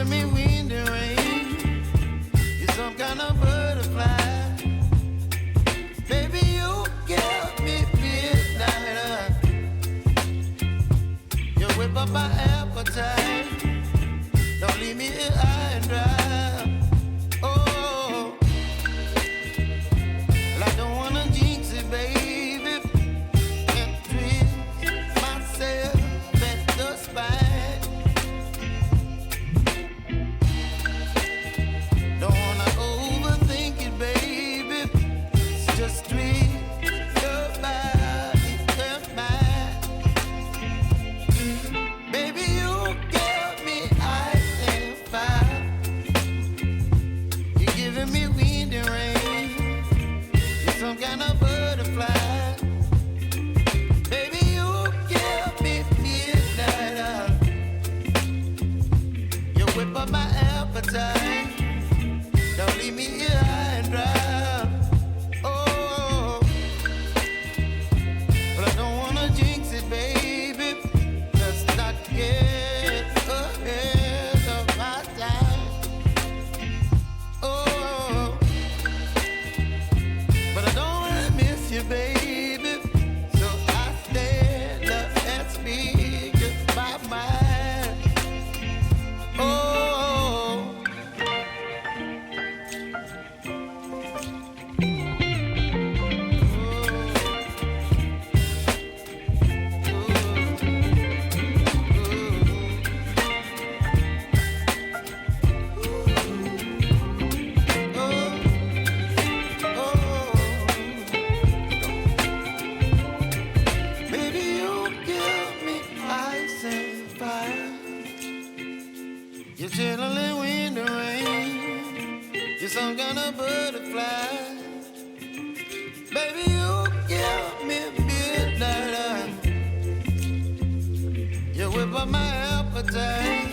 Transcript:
giving me wind and rain. You're some kind of butterfly. Baby, you give me midnight. You whip up my appetite. Don't leave me here high and dry. Oh, well, I don't wanna jinx it, baby, and twist myself at the spine. Don't wanna overthink it, baby. It's just twist your body and mine. Baby, you give me ice and fire. You're giving me wind and rain. You're some kind of butterfly. Baby, you give me midnight. You whip up my appetite. Don't leave me here high and dry. Oh, but I don't wanna jinx it, baby. Let's not get ahead of my time. Oh, but I don't wanna miss you, baby. So I stand up and speak just my mind. Oh. Baby, you give me ice and fire. You're chilling wind and rain. You're some kind of butterfly. Baby, you give me midnight. You whip up my appetite.